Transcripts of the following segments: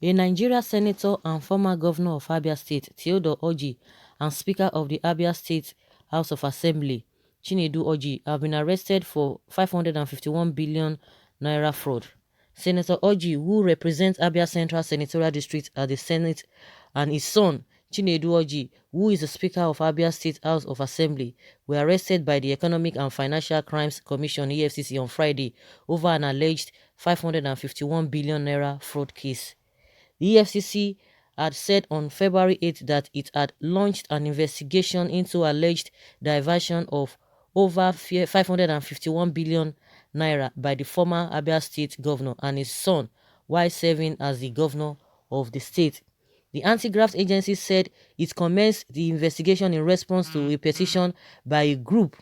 A Nigeria senator and former governor of Abia State, Theodore Orji, and Speaker of the Abia State House of Assembly, Chinedu Orji, have been arrested for 551 billion naira fraud. Senator Orji, who represents Abia Central Senatorial District at the Senate, and his son, Chinedu Orji, who is the Speaker of Abia State House of Assembly, were arrested by the Economic and Financial Crimes Commission (EFCC) on Friday over an alleged 551 billion naira fraud case. The EFCC had said on February 8 that it had launched an investigation into alleged diversion of over 551 billion naira by the former Abia State governor and his son while serving as the governor of the state. The anti-graft agency said it commenced the investigation in response to a petition by a group,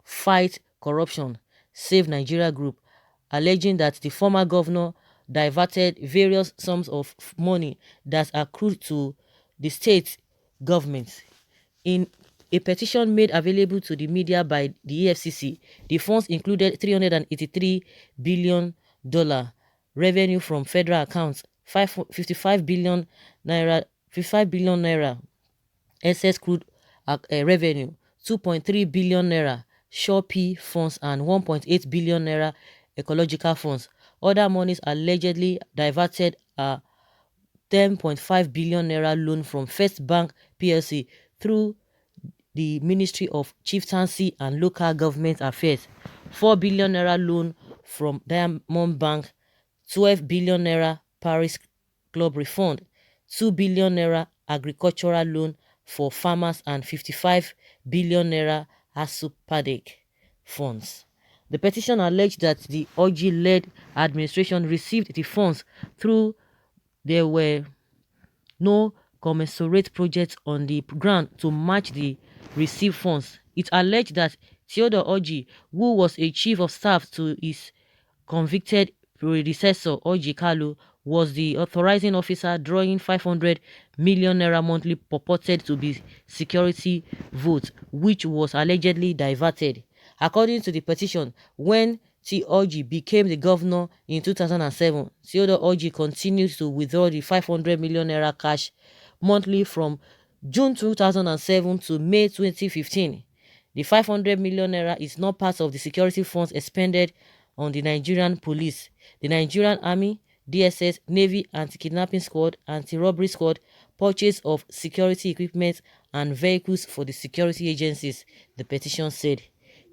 Fight Corruption, Save Nigeria Group, alleging that the former governor diverted various sums of money that accrued to the state government. In a petition made available to the media by the EFCC, the funds included $383 billion revenue from federal accounts, 55 billion naira, 55 billion naira excess crude revenue, 2.3 billion naira Shopee funds, and 1.8 billion naira ecological funds. Other monies allegedly diverted are 10.5 billion naira loan from First Bank PLC through the Ministry of Chieftaincy and Local Government Affairs, 4 billion naira loan from Diamond Bank, 12 billion naira Paris Club refund, 2 billion naira agricultural loan for farmers, and 55 billion naira Asupadek funds. The petition alleged that the Orji-led administration received the funds through there were no commensurate projects on the ground to match the received funds. It alleged that Theodore Orji, who was a chief of staff to his convicted predecessor Orji Kalu, was the authorizing officer drawing 500 million naira monthly purported to be security votes, which was allegedly diverted. According to the petition, when T. Orji became the governor in 2007, Theodore Orji continued to withdraw the 500 million naira cash monthly from June 2007 to May 2015. The 500 million naira is not part of the security funds expended on the Nigerian police, the Nigerian Army, DSS, Navy, Anti-Kidnapping Squad, Anti-Robbery Squad, purchase of security equipment, and vehicles for the security agencies, the petition said.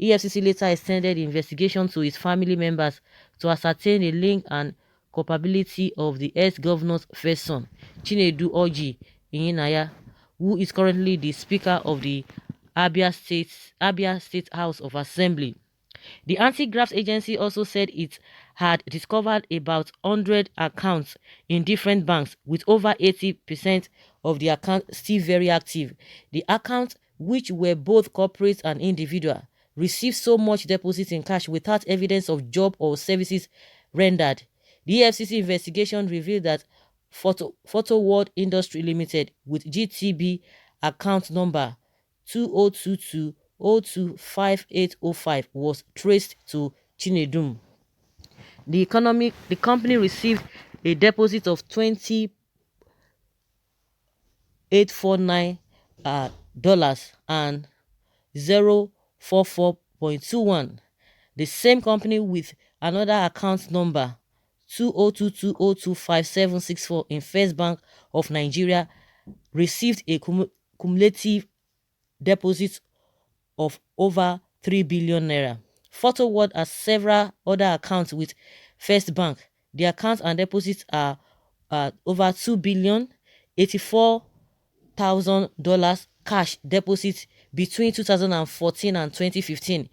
EFCC later extended the investigation to his family members to ascertain the link and culpability of the ex-governor's first son, Chinedu Orji Ihinaya, who is currently the Speaker of the Abia State House of Assembly. The anti-graft agency also said it had discovered about 100 accounts in different banks, with over 80% of the accounts still very active. The accounts, which were both corporate and individual, received so much deposit in cash without evidence of job or services rendered. The EFCC investigation revealed that Photo World Industry Limited, with GTB account number 2022025805, was traced to Chinedum. The company received a deposit of 2849 dollars and 044.21. The same company, with another account number 2022025764 in First Bank of Nigeria, received a cumulative deposit of over 3 billion naira. Photo World has several other accounts with First Bank. The accounts and deposits are over 2 billion, $84,000 cash deposits between 2014 and 2015.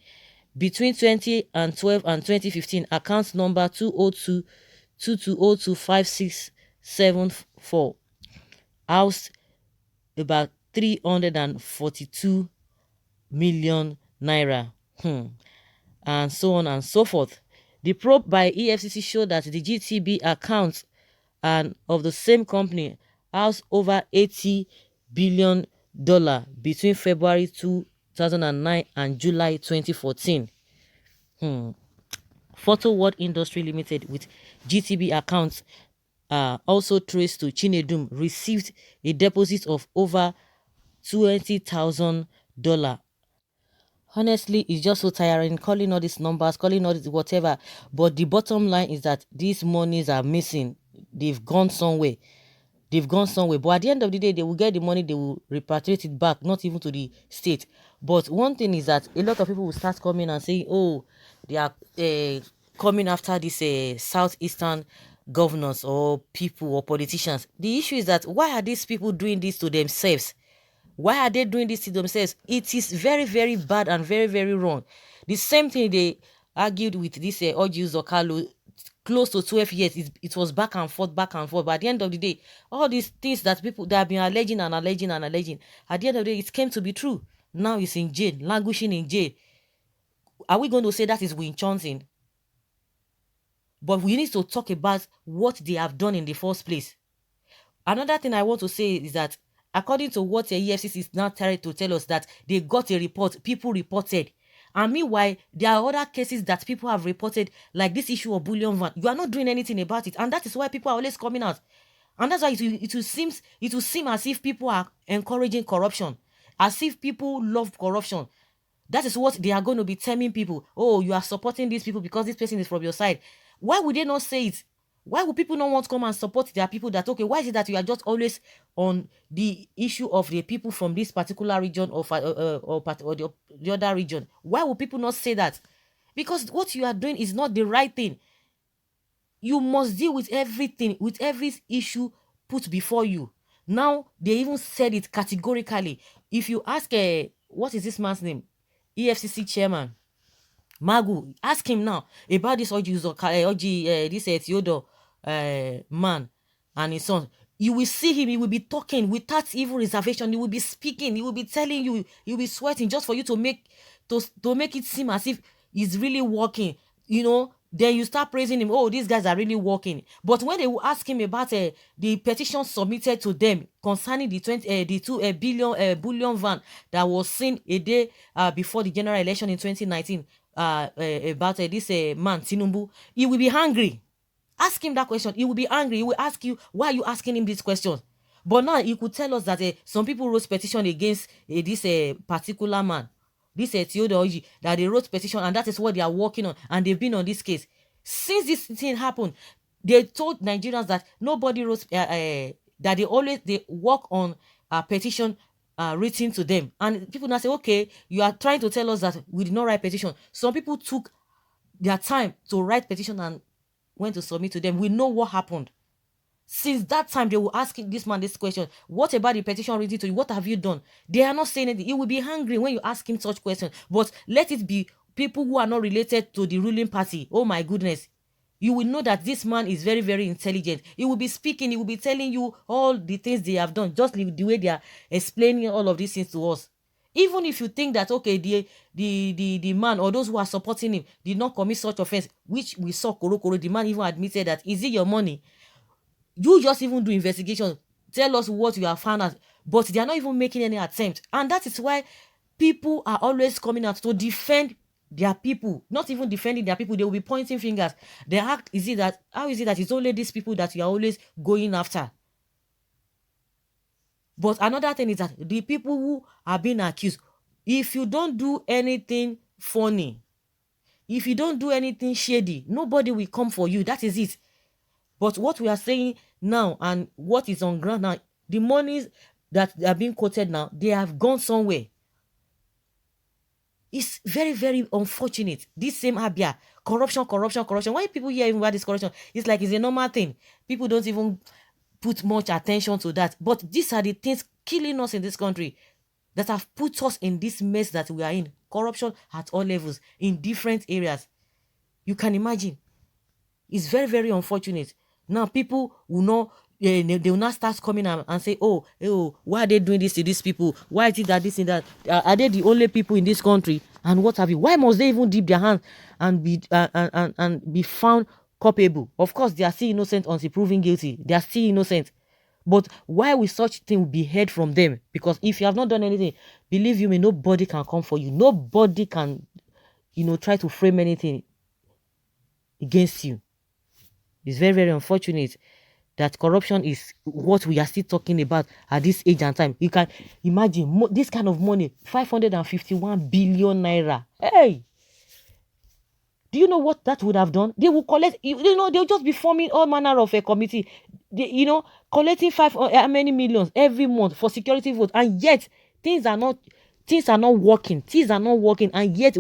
Between 2012 and 2015, account number 20222025674 housed about 342 million naira, and so on and so forth. The probe by EFCC showed that the GTB accounts and of the same company housed over $80 billion between February 2009 and July 2014. Photo World Industry Limited, with GTB accounts also traced to Chinedum, received a deposit of over $20,000. Honestly, it's just so tiring calling all these numbers, calling all this whatever. But the bottom line is that these monies are missing. They've gone somewhere. They've gone somewhere. But at the end of the day, they will get the money, they will repatriate it back, not even to the state. But one thing is that a lot of people will start coming and saying, oh, they are coming after these southeastern governors or people or politicians. The issue is that why are these people doing this to themselves? Why are they doing this to themselves? It is very, very bad and very, very wrong. The same thing they argued with this Orji Zokalo close to 12 years. It was back and forth, back and forth. But at the end of the day, all these things that people that have been alleging and alleging and alleging, at the end of the day, it came to be true. Now he's in jail, languishing in jail. Are we going to say that is Win Johnson? But we need to talk about what they have done in the first place. Another thing I want to say is that according to what the EFCC is now trying to tell us, that they got a report, people reported. And meanwhile, there are other cases that people have reported, like this issue of bullion van. You are not doing anything about it. And that is why people are always coming out. And that's why it will seem as if people are encouraging corruption, as if people love corruption. That is what they are going to be telling people. Oh, you are supporting these people because this person is from your side. Why would they not say it? Why would people not want to come and support their people? That, okay, why is it that you are just always on the issue of the people from this particular region or the other region? Why would people not say that? Because what you are doing is not the right thing. You must deal with everything, with every issue put before you. Now, they even said it categorically. If you ask, what is this man's name? EFCC chairman, Magu, ask him now about this Orji, this Theodore man and his son. You will see him, he will be talking without even reservation. He will be speaking, he will be telling you, he will be sweating just for you to make it seem as if he's really working, you know. Then you start praising him. Oh, these guys are really working. But when they will ask him about the petition submitted to them concerning the 2 billion bullion van that was seen a day before the general election in 2019, about this man Tinubu, he will be angry. Ask him that question. He will be angry. He will ask you, why are you asking him this question? But now he could tell us that some people wrote petition against this particular man, this Theodore Orji, that they wrote petition, and that is what they are working on, and they've been on this case. Since this thing happened, they told Nigerians that nobody wrote, that they work on a petition written to them. And people now say, okay, you are trying to tell us that we did not write petition. Some people took their time to write petition and went to submit to them. We know what happened. Since that time, they will ask this man this question. What about the petition written to you? What have you done? They are not saying anything. He will be angry when you ask him such questions. But let it be people who are not related to the ruling party. Oh my goodness. You will know that this man is very, very intelligent. He will be speaking. He will be telling you all the things they have done. Just the way they are explaining all of these things to us. Even if you think that, okay, the man or those who are supporting him did not commit such offense, which we saw Koro, the man even admitted that, is it your money? You just even do investigation, tell us what you have found out. But they are not even making any attempt. And that is why people are always coming out to defend their people. Not even defending their people, they will be pointing fingers. How is it that it's only these people that you are always going after? But another thing is that the people who are being accused, if you don't do anything funny, if you don't do anything shady, nobody will come for you. That is it. But what we are saying now and what is on ground now, the monies that are being quoted now, they have gone somewhere. It's very, very unfortunate. This same Abia, corruption. Why people hear about this corruption? It's like it's a normal thing. People don't even put much attention to that. But these are the things killing us in this country that have put us in this mess that we are in. Corruption at all levels, in different areas. You can imagine. It's very, very unfortunate. Now people will not, they will not start coming and say, oh, why are they doing this to these people? Why is it that this and that? Are they the only people in this country? And what have you? Why must they even dip their hands and be found culpable? Of course, they are still innocent until proven guilty. They are still innocent. But why will such thing be heard from them? Because if you have not done anything, believe you me, nobody can come for you. Nobody can, try to frame anything against you. It's very, very unfortunate. that corruption is what we are still talking about at this age and time. You can imagine this kind of money, 551 billion naira. Hey, do you know what that would have done? They will collect, they'll just be forming all manner of a committee, collecting how many millions every month for security votes, and yet things are not working. Things are not working, and yet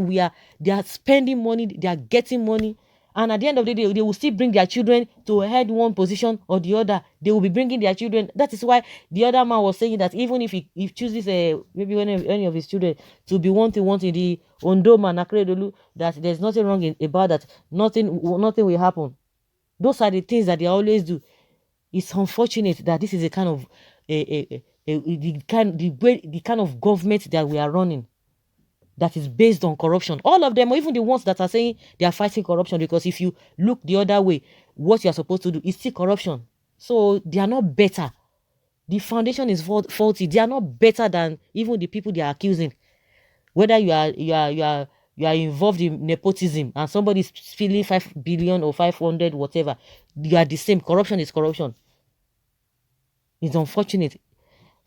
they are spending money, they are getting money, and at the end of the day, they will still bring their children to head one position or the other. They will be bringing their children. That is why the other man was saying that even if he chooses maybe any of his children to be one in the Ondoma Nakredolu, that there's nothing wrong about that. Nothing will happen. Those are the things that they always do. It's unfortunate that this is a kind of the kind of government that we are running, that is based on corruption. All of them, or even the ones that are saying they are fighting corruption, because if you look the other way, what you are supposed to do is still corruption. So they are not better. The foundation is faulty. They are not better than even the people they are accusing. Whether you are involved in nepotism and somebody is stealing 5 billion or 500 whatever, you are the same. Corruption is corruption. It's unfortunate.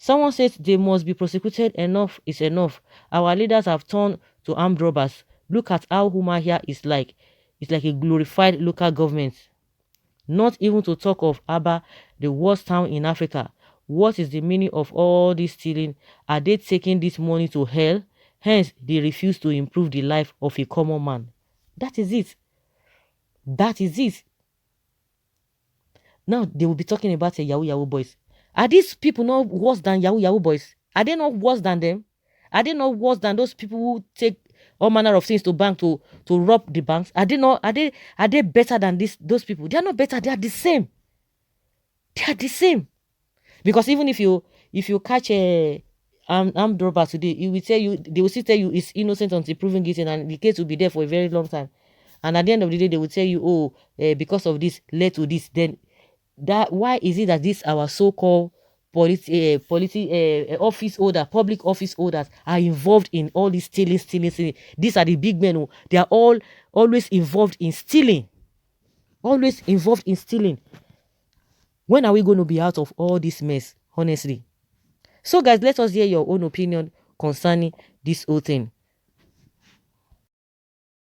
Someone says they must be prosecuted. Enough is enough. Our leaders have turned to armed robbers. Look at how Huma here is like. It's like a glorified local government. Not even to talk of Abia, the worst town in Africa. What is the meaning of all this stealing? Are they taking this money to hell? Hence, they refuse to improve the life of a common man. That is it. That is it. Now, they will be talking about Yahoo boys. Are these people not worse than Yahoo boys? Are they not worse than them? Are they not worse than those people who take all manner of things to bank to rob the banks? Are they better than those people? They are not better. They are the same. They are the same. Because even if you catch a armed robber today, they will still tell you it's innocent until proven guilty, and the case will be there for a very long time. And at the end of the day, they will tell you, oh, because of this led to this. Then why is it that this our so-called office holder, public office holders are involved in all this stealing? These are the big men who they are always involved in stealing. Always involved in stealing. When are we going to be out of all this mess, honestly? So guys, let us hear your own opinion concerning this whole thing.